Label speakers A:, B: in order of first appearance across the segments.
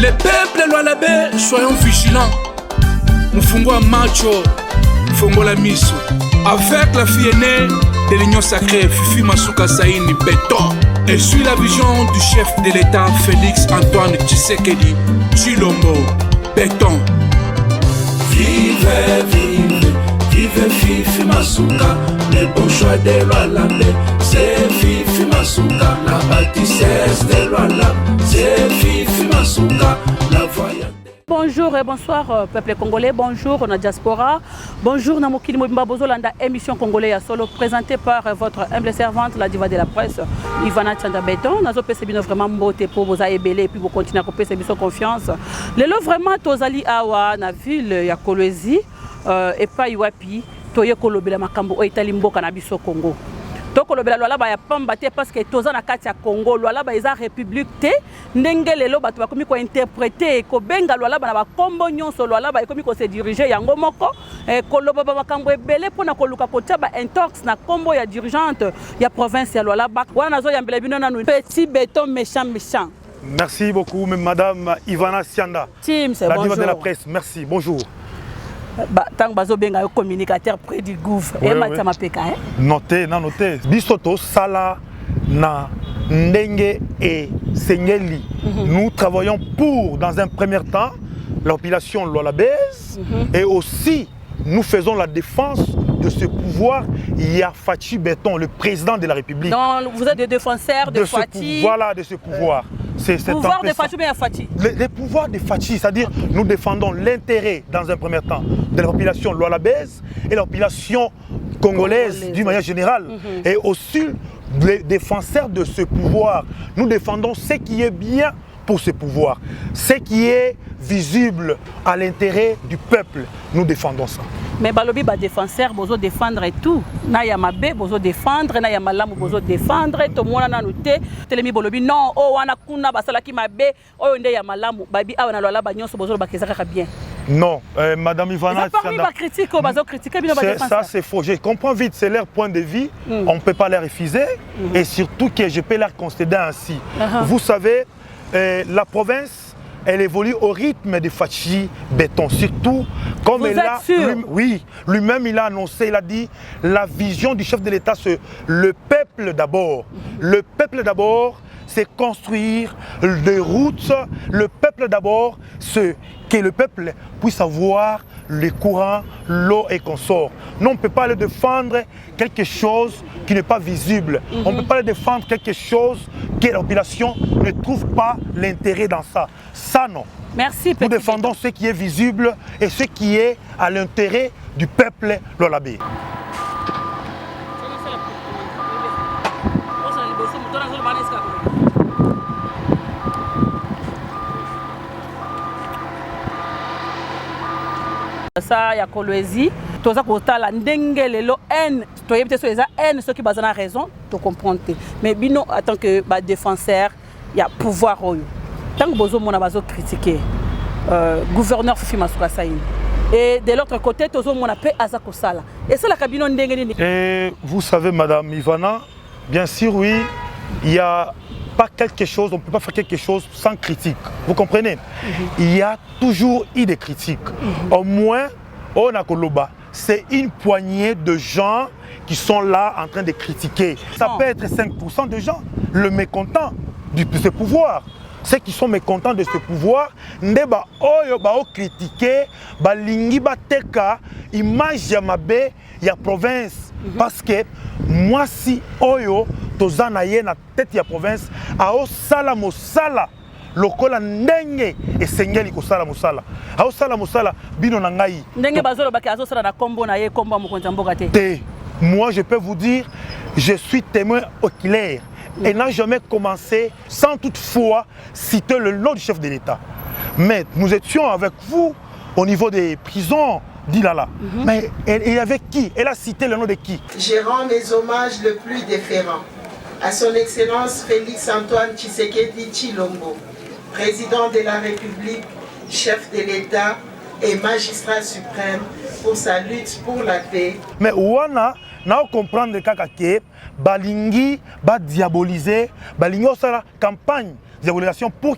A: Les peuples Lualabé, soyons vigilants. Mufungwa macho, Fongola miso. Avec la fille aînée de l'Union sacrée, Fifi Masuka Saini Béton. Et suit la vision du chef de l'État, Félix Antoine Tshisekedi Tshilombo Béton.
B: Vive, vive, vive Fifi Masuka, le bon choix de Lualabé. C'est Fifi Masuka, la bâtissesse de Lualabé. C'est Fifi Masuka, la voyante.
C: Bonjour et bonsoir peuple congolais, bonjour na diaspora, bonjour na mokili mobimba bozolanda émission congolais ya solo présentée par votre humble servante la diva de la presse Ivana Tchanda Béton. Nazo pese bino vraiment mbote po boza ebele et puis vous continuez à pese biso confiance. Lelo vraiment tozali awa na ville ya Kolwezi et pa iwapi toye kolobela makambo o etali mboka na biso Congo. Tokolobela Lualaba ya pamba te parce que toza na kati ya Congo Lualaba eza république te ndenge lelo bato bakomi ko interpréter ko benga Lualaba na ba kombo nyonso Lualaba ekomi ko se diriger yango moko koloba ba makambo ebele pona koluka kotia ba intox na kombo ya dirigeante ya province ya Lualaba wana nazo yambela bino nanu petit béton méchant.
D: Merci beaucoup madame Ivana Tchanda.
C: Tim, c'est
D: la
C: bonjour.
D: diva de la presse. Merci. Bonjour.
C: Tant bazo benga communicateur près du gouv et matin mapeka
D: Notez, noté. Bisoto sala na ndenge et sengeli. Nous travaillons pour dans un premier temps la population lualabèse et aussi nous faisons la défense de ce pouvoir. Il y a Fachi Béton, le président de la République.
C: Non, vous êtes des défenseurs de Fachi.
D: Voilà, de ce pouvoir. C'est
C: pouvoir de Fachi ou bien Fachi?
D: Les pouvoirs de Fachi, c'est-à-dire nous défendons l'intérêt dans un premier temps de la population lualabèse et la population congolaise d'une manière générale. Et aussi les défenseurs de ce pouvoir. Nous défendons ce qui est bien pour ce pouvoir, ce qui est visible à l'intérêt du peuple. Nous défendons ça.
C: Mais balobi ba défenseur bozo défendre et tout. Na ya mabe bozo défendre, na ya malamu bozo défendre. To mona na noté. Telemi bolobi non, oh wana kuna basala ki mabe, oh nde ya malamu. Babi awana Lualaba nyonso bozo ba kezaka bien.
D: Non, madame Ivana
C: Tchanda.
D: Ça c'est faux. Je comprends vite, c'est leur point de vue. On ne peut pas les refuser. Et surtout que je peux leur considérer ainsi. Vous savez, la province, elle évolue au rythme de Fachi Béton. Surtout, comme lui-même il a annoncé, il a dit, la vision du chef de l'État, c'est le peuple d'abord. Le peuple d'abord, c'est construire des routes. Le peuple d'abord, c'est que le peuple puisse avoir les courants, l'eau et consorts. Non, on ne peut pas le défendre quelque chose qui n'est pas visible. On ne peut pas le défendre quelque chose que la population ne trouve pas l'intérêt dans ça. Ça, non.
C: Merci.
D: Nous défendons ce qui est visible et ce qui est à l'intérêt du peuple lualabé.
C: Ça ya Kolwezi toza kotala ndenge lelo haine toyebite so eza haine ceux qui bazana raison to comprendre mais bino en tant que ba défenseur ya pouvoir oyo tant que bozo mona bazo critiquer gouverneur Fifi Masuka Saini et de l'autre côté tozo mona pe azako sala et ça la kabino ndenge nini.
D: Et vous savez madame Ivana, bien sûr oui, il y a pas quelque chose, on ne peut pas faire quelque chose sans critique. Vous comprenez? Il y a toujours eu des critiques. Au moins, on a Koloba. C'est une poignée de gens qui sont là en train de critiquer. Ça peut être 5% de gens, le mécontent de ce pouvoir. Ceux qui sont mécontents de ce pouvoir, ndeba oyo ba o critiquer, ba lingi ba teka image ya mabe ya province parce que moi si oyo tozana ye na tête ya province ao sala mosala lokola ndenge esengeli ko sala mosala ao sala mosala bino na ngai
C: ndenge bazolo baki azo sala na kombo na ye kombo mokonza mboka te.
D: Moi je peux vous dire, je suis témoin oculaire. Et n'a jamais commencé sans toutefois citer le nom du chef de l'État. Mais nous étions avec vous au niveau des prisons d'Ilala. Mais elle est avec qui? Elle a cité le nom de qui?
E: Je rends mes hommages le plus déférents à son Excellence Félix Antoine Tshisekedi Tshilombo, président de la République, chef de l'État et magistrat suprême pour sa lutte pour la paix.
D: Mais ouana, n'a comprendre que balingi ba diaboliser balingi osala campagne diabolisation pour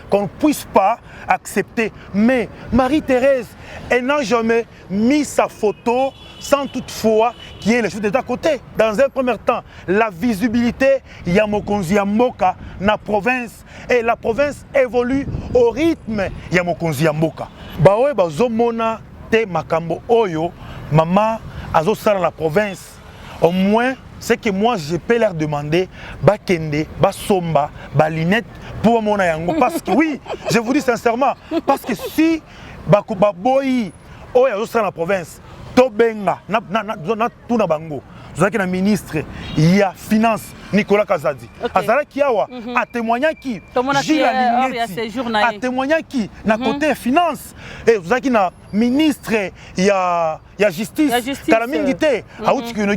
D: qu'on ne puisse pas accepter. Mais Marie-Thérèse, elle n'a jamais mis sa photo sans toutefois qu'il y ait les choses d'État à côté. Dans un premier temps, la visibilité, il y a Mokonzi Mboka dans la province. Et la province évolue au rythme, il y a Mokonzi Mboka. Baoye bazomona te makambo oyo, maman azo sala la province. Au moins, c'est que moi je peux leur demander bakende, basomba, balinette pour mon yango. Parce que oui, je vous dis sincèrement, parce que si bakobaboyi oyo azo sala la province, tobenga na tuna bango. Vous avez un ministre, il y a finance, Nicolas Kazadi. Azala Kiawa a témoigné qui a témoigné qui n'a côté finance. Et vous avez un ministre, il y a justice, Kalamingité, a une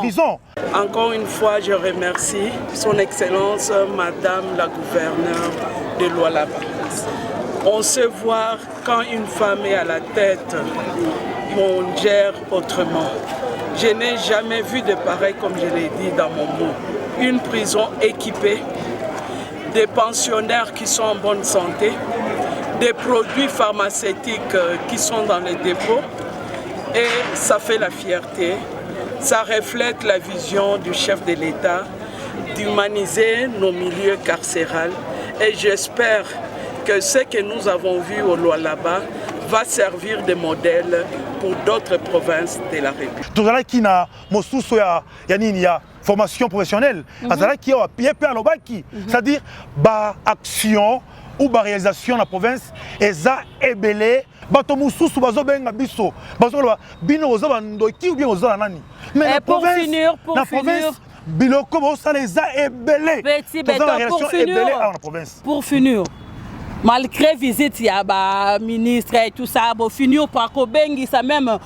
D: prison.
F: Encore une fois, je remercie Son Excellence, Madame la gouverneure de Lualaba. On se voit quand une femme est à la tête, on gère autrement. Je n'ai jamais vu de pareil, comme je l'ai dit dans mon mot. Une prison équipée, des pensionnaires qui sont en bonne santé, des produits pharmaceutiques qui sont dans les dépôts. Et ça fait la fierté, ça reflète la vision du chef de l'État d'humaniser nos milieux carcérales. Et j'espère que ce que nous avons vu au Lualaba va servir de modèle pour d'autres provinces de la République.
D: Tout ça qui n'a mosusu ya formation professionnelle, azala qui a pied à l'obaki, c'est-à-dire ba action ou ba réalisation la province eza ebelé bato mosusu bazo benga biso bazo lo bino ozo bandoki ou bien ozo nani. Mais la
C: pour
D: province,
C: finir
D: biloko bo ça les a ebelé.
C: Pour finir. Malgré visite, il y a ministre et tout ça, bon, finir par Kobengi, ça même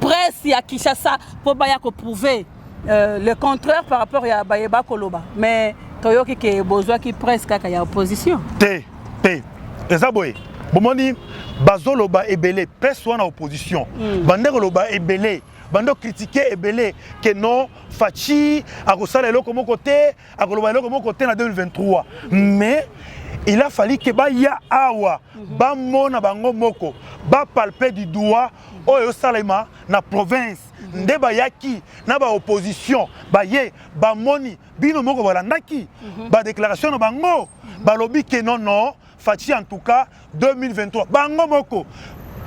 C: presse, il y a Kinshasa, pour prouver le contraire par rapport à Bayeba Koloba. Mais Toyoki qui est besoin qui presse quand il y a opposition.
D: Ezaboye, bomoni bazoloba ebele, presse ou en opposition. Bandero loba ebele. Bando critiquer ebele que non Fachi a gosala eloko mon côté, a goloba eloko mon côté en 2023. Mais il a fallu que ba ya awa ba mona bango moko ba palper du doigt oyo salema na province nde ba yaki na ba opposition ba ye ba moni bino moko balandaki ba déclaration na bango ba lobby que non Fachi en tout cas 2023 bango moko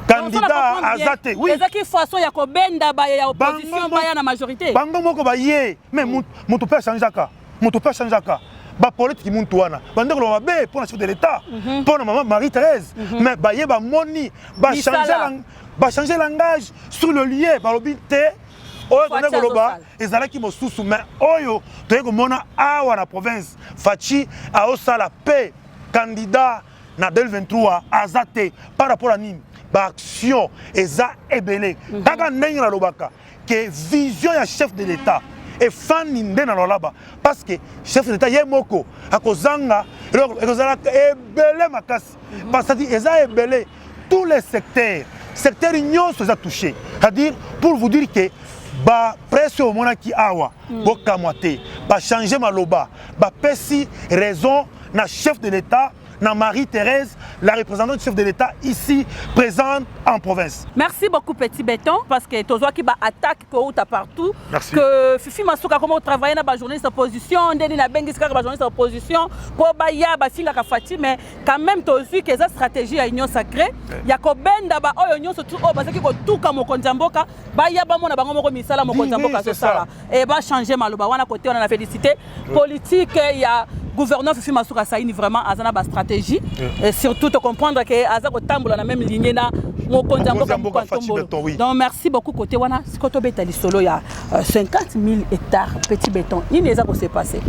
D: candidat Azate, oui.
C: Les qui façon ya ko benda ba ya opposition ba ya na majorité.
D: Bango moko ba ye, mais mon to peut changer ça. Mon to peut changer ça. Ba politique muntu wana. Bande ko ba be pour la chef de l'État, pour la maman Marie-Thérèse, mais ba ye ba moni, ba changer langage sur le lieu, ba lobité. Oyo tone koloba ezalaki mosusu mais oyo toye komona awa na province Fachi a osala paix candidat na 2023 Azate par rapport à nini. Action eza ebele kaka ndenge na lobaka que vision ya chef de l'État et fan nde na lolaba parce que chef de l'État ye moko akozanga ekozala ebele makasi parce que eza ebele tous les secteurs nyonso eza touché, c'est-à-dire pour vous dire que ba presse au monaki awa bokamwa te ba changer maloba ba pesi raison na chef de l'État na Marie-Thérèse, la représentante du chef de l'État ici présente en province.
C: Merci beaucoup Petit Béton parce que toi qui va attaque partout.
D: Merci.
C: Que Fifi Masuka comment travailler na ba journaliste opposition, Ndeni na Bengi ska ba journaliste opposition, pour ba ya ba singa ka Fati mais quand même toi aussi que ça stratégie à union sacrée, ya ko benda ba oyo union surtout o ba ki ko tuka mo konzamboka, ba ya ba mona bango moko misala mo konzamboka so sala. Et ba changer maloba wana côté on a félicité politique il y a gouverneur Fifi Masuka Saini vraiment azana ba stratégie et surtout de comprendre que azako tambola na même lignée na mo konzamboka oui. Donc merci beaucoup côté wana sikoto betali solo ya 50 000 hectares Petit Béton. Nini eza ko se passer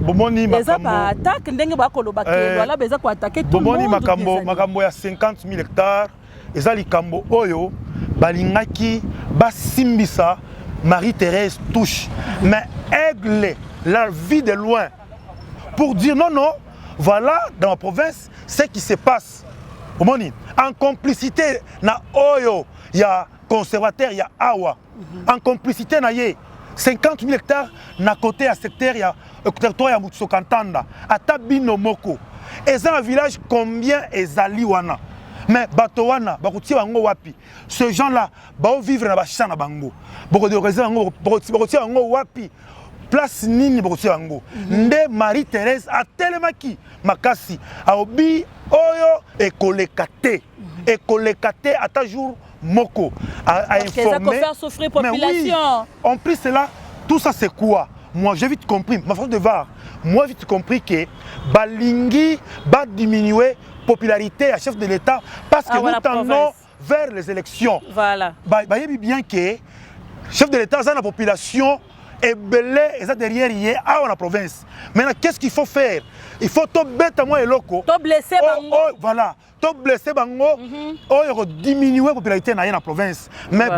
D: bomoni makambo
C: attaque ndenge ba koloba ke wala beza ko attaquer tout le monde.
D: Bomoni makambo ya 50 000 hectares eza likambo oyo balingaki basimbisa Marie-Thérèse touche mais aigle la vie de loin pour dire non, voilà dans ma province ce qui se passe. En complicité, na oyo, il y a conservateur, il y a awa. En complicité, na ye, 50 000 hectares na côté à secteur ya territoire ya Mutsokantanda ata bino moko eza un village combien ezali wana mais bato wana bakotia bango wapi ce gens là bao vivre na bachana na bango boko de réserve bango bakotia bango wapi place nini bakotia bango nde Marie Thérèse atelemaki makasi aobi oyo ekolekate ata jour moko à informer.
C: Faire souffrir population.
D: Oui, en plus cela, tout ça c'est quoi? Moi j'ai vite compris, ma façon de voir, moi j'ai vite compris que Balingi va diminuer popularité à chef de l'État parce que nous tendons vers les élections.
C: Voilà.
D: Bayebi bien que chef de l'État a la population et belé et ça derrière hier à la province. Maintenant qu'est-ce qu'il faut faire? Il faut tout bête à moi et loco.
C: Tout blesser bango.
D: Voilà. Tout blessé bango. Oh, diminuer la popularité dans la province. Mais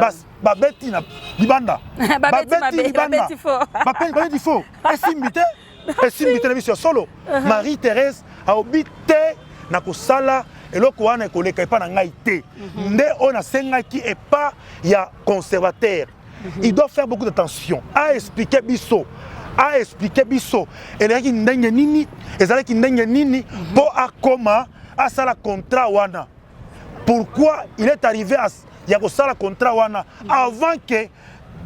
D: babeti na libanda.
C: Babeti faux.
D: Babeti faux. Esimite na biso solo. Marie Thérèse a obité na kosala eloko wana ekoleka epa na ngai te. Nde on a sengaki et pas ya conservateur. Il doit faire beaucoup d'attention à expliquer biso. Ezalaki ndenge nini pour akoma à ça la contrat wana. Pourquoi il est arrivé à la contrat wana avant que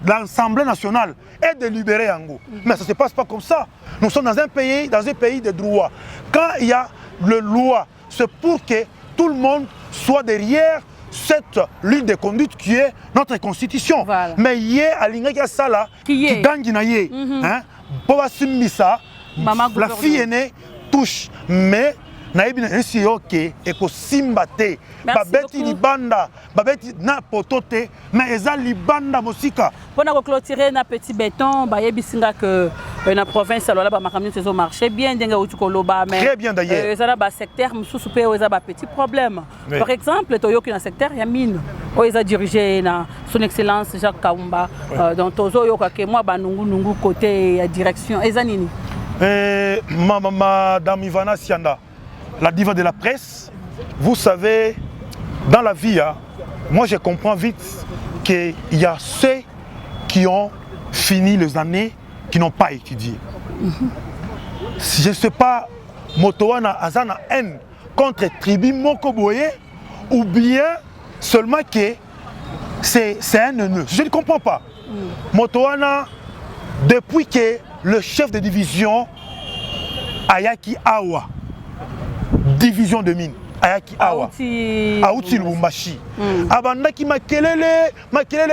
D: l'Assemblée nationale ait délibéré Yango. Mais ça ne se passe pas comme ça. Nous sommes dans un pays de droit. Quand il y a le loi, c'est pour que tout le monde soit derrière cette ligne de conduite qui est notre constitution.
C: Voilà.
D: Mais hier, à l'ingénieur Sala, qui gagne hein, pour la fille aînée touche. Mais naïbi na esi yoke ekosimbate babeti libanda babeti na potote mais eza libanda mosika
C: pona ko clôturer na petit béton bayebi singa que na province alors ba makamni tezo marché bien ndenge uti ko loba mais
D: très bien d'ailleurs
C: eza ba secteur mususu pe eza ba petit problème oui. Par exemple toyoki na secteur ya mine o eza dirigé na son excellence Jacques Kaumba oui. Dans tozo yoka ke moi ba nungu côté ya direction eza nini
D: madame Ivana Sianda, la diva de la presse, vous savez, dans la vie, hein, moi je comprends vite qu'il y a ceux qui ont fini les années qui n'ont pas étudié. Si je ne sais pas, Motowana Azana haine contre Tribi Mokoboye, ou bien seulement que c'est un nœud. Je ne comprends pas. Motowana, depuis que le chef de division Ayaki Awa, division de mine Ayaki Awa Aouti Lubumbashi abandaki makelele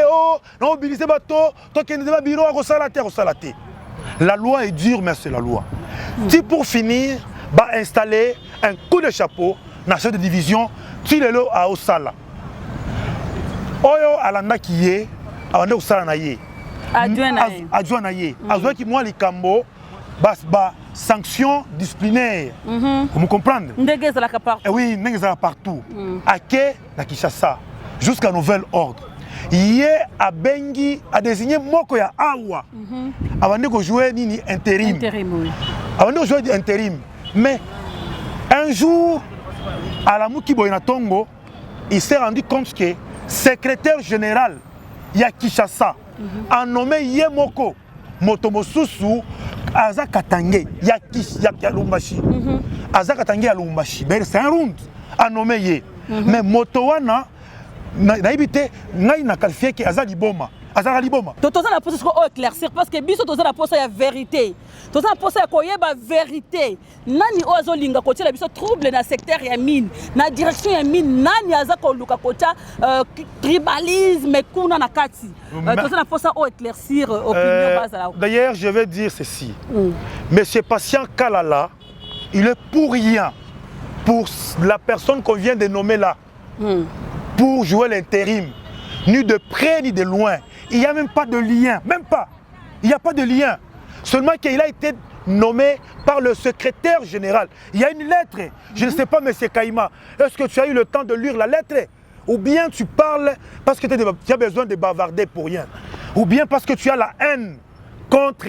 D: oh na mobiliser bato tokende ba bureau à Rosalate. La loi est dure mais c'est la loi. Si pour finir va installer un coup de chapeau dans cette division Tilelo à Osala oyo alanda kiye abande Osala na ye adjoint na ye azwa ki moi likambo ba sanctions disciplinaires. Vous comprenez? Oui, partout. Ake na Kinshasa jusqu'à nouvel ordre. Hier a Bengi a désigné Moko ya Awa. Avant de jouer nini intérim. Avant de jouer intérim. Mais un jour à la Muki Boyna Tongo, il s'est rendu compte que secrétaire général ya Kinshasa a nommé Yemoko Motomosusu Aza Katange ya Lubumbashi. Aza Katange ya Lubumbashi. C'est un round à nommer Ye. Mais Motowana na ibité ngai na qualifié que Aza Liboma. Aza Liboma.
C: Toza na posa ko éclaircir parce que biso toza na posa ya vérité. Toza na posa ya koyeba vérité. Nani ozo linga ko tela biso trouble na secteur ya mine. Na direction ya mine nani aza ko luka kota tribalisme kuna na kati. Toza na posa o éclaircir opinion base là.
D: D'ailleurs, je vais dire ceci. Monsieur Patient Kalala, il est pour rien pour la personne qu'on vient de nommer là. Pour jouer l'intérim, ni de près ni de loin. Il n'y a même pas de lien, même pas. Il n'y a pas de lien. Seulement qu'il a été nommé par le secrétaire général. Il y a une lettre. Je ne sais pas, M. Kaïma, est-ce que tu as eu le temps de lire la lettre? Ou bien tu parles parce que tu as besoin de bavarder pour rien. Ou bien parce que tu as la haine contre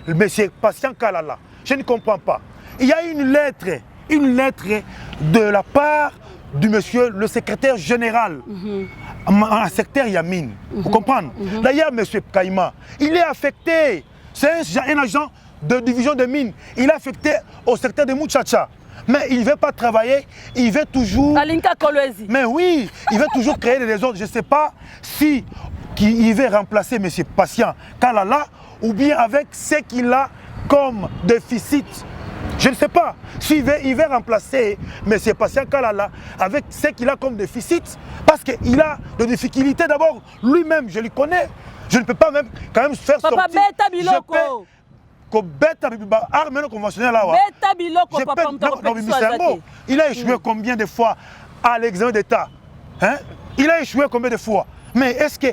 D: M. Patient Kalala. Je ne comprends pas. Il y a une lettre de la part du monsieur le secrétaire général En secteur Yamine. Vous comprenez? D'ailleurs, M. Kaïma, il est affecté. C'est un agent de division de mines. Il est affecté au secteur de Mouchacha. Mais il ne veut pas travailler, il veut toujours... Mais oui, il veut toujours créer des désordres. Je ne sais pas si il veut remplacer M. Patient Kalala ou bien avec ce qu'il a comme déficit. Je ne sais pas s'il veut remplacer M. Patient Kalala avec ce qu'il a comme déficit parce qu'il a des difficultés. D'abord, lui-même, je le connais. Je ne peux pas même quand même faire sortir... Armes conventionnelles là. Il a échoué combien de fois à l'examen d'État? Hein? Il a échoué combien de fois? Mais est-ce que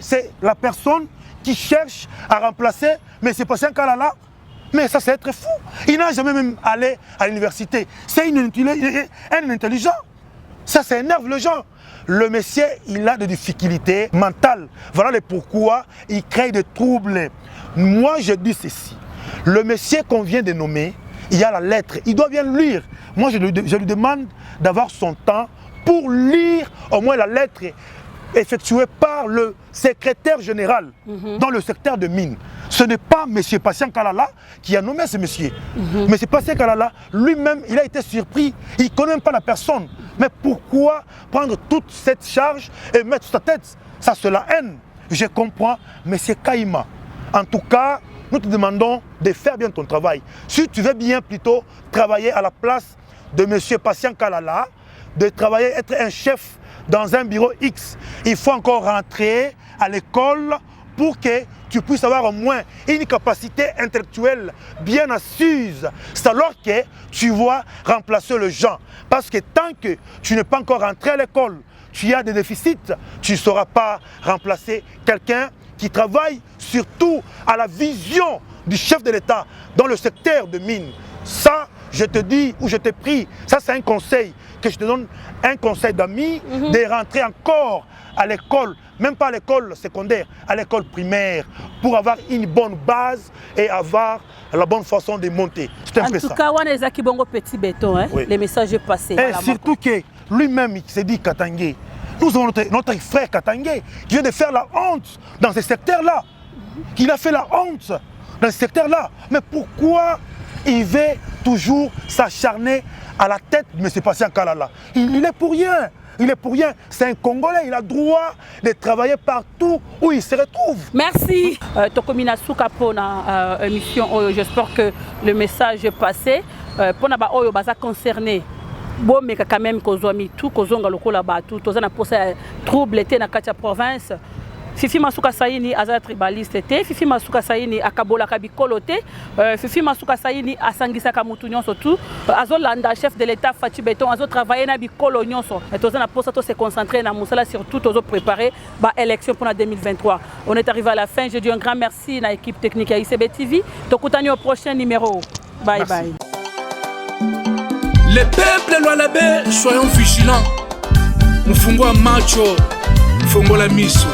D: c'est la personne qui cherche à remplacer M. Patient Kalala? Mais ça, c'est être fou. Il n'a jamais même allé à l'université. C'est un intelligent. Ça énerve les gens. Le monsieur, il a des difficultés mentales. Voilà le pourquoi il crée des troubles. Moi, je dis ceci. Le monsieur qu'on vient de nommer, il y a la lettre. Il doit bien lire. Moi, je lui demande d'avoir son temps pour lire au moins la lettre effectuée par le secrétaire général dans le secteur de mines. Ce n'est pas M. Patient Kalala qui a nommé ce monsieur. M. Patient Kalala, lui-même, il a été surpris. Il ne connaît même pas la personne. Mais pourquoi prendre toute cette charge et mettre sur sa tête? Ça, c'est la haine. Je comprends, M. Kaïma. En tout cas, nous te demandons de faire bien ton travail. Si tu veux bien plutôt travailler à la place de M. Patient Kalala, de travailler, être un chef dans un bureau X, il faut encore rentrer à l'école pour que tu puisses avoir au moins une capacité intellectuelle bien assise. C'est alors que tu vas remplacer les gens. Parce que tant que tu n'es pas encore rentré à l'école, tu as des déficits, tu ne sauras pas remplacer quelqu'un qui travaille surtout à la vision du chef de l'État dans le secteur de mines. Ça, je te dis ou je te prie, ça c'est un conseil que je te donne, un conseil d'ami, de rentrer encore à l'école, même pas à l'école secondaire, à l'école primaire, pour avoir une bonne base et avoir la bonne façon de monter. C'est un peu ça.
C: En tout cas, on a Bongo Petit Béton, hein? Oui. Les messages passés.
D: Et surtout que lui-même, il s'est dit Katangé. Nous avons notre frère Katangé qui vient de faire la honte dans ce secteur-là. Il a fait la honte dans ce secteur-là. Mais pourquoi il veut toujours s'acharner à la tête de M. Patient Kalala? Il est pour rien. Il est pour rien. C'est un Congolais. Il a droit de travailler partout où il se retrouve.
C: Merci. Tokomina Souka pour la émission. J'espère que le message est passé. Pour na ba oyo baza concerné. Bon, mais quand même qu'on a mis tout, qu'on a lokola batu, tous na pour ça trouble était na katia province. Fifi Masuka Saini aza tribaliste te, Fifi Masuka Saini akabola kabikolo te, Fifi Masuka Saini asangisa kamutu nyonso tout, azo landa chef de l'État Fatou Béton, azo travailler na bikolo nyonso. Et tous na pour ça se concentrer na musala surtout tous préparer ba élection pour la 2023. On est arrivé à la fin, je dis un grand merci à l'équipe technique à ICB TV. Tokutani au prochain numéro. Bye merci. Bye.
A: Les peuples Lualabé, soyons vigilants. Mufungwa macho, fungola miso.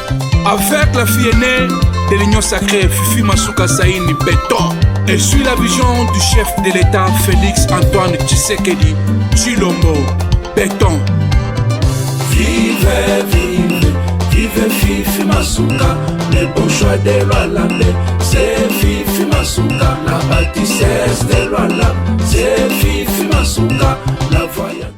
A: Avec la fille aînée de l'Union sacrée, Fifi Masuka Saini Béton. Et suit la vision du chef de l'État, Félix Antoine Tshisekedi Tshilombo Béton.
B: Vive, vive, vive Fifi Masuka, le bon choix de Lualabé. C'est Fifi Masuka, la bâtissesse de Lualabé. C'est Fifi Masuka, la voyante.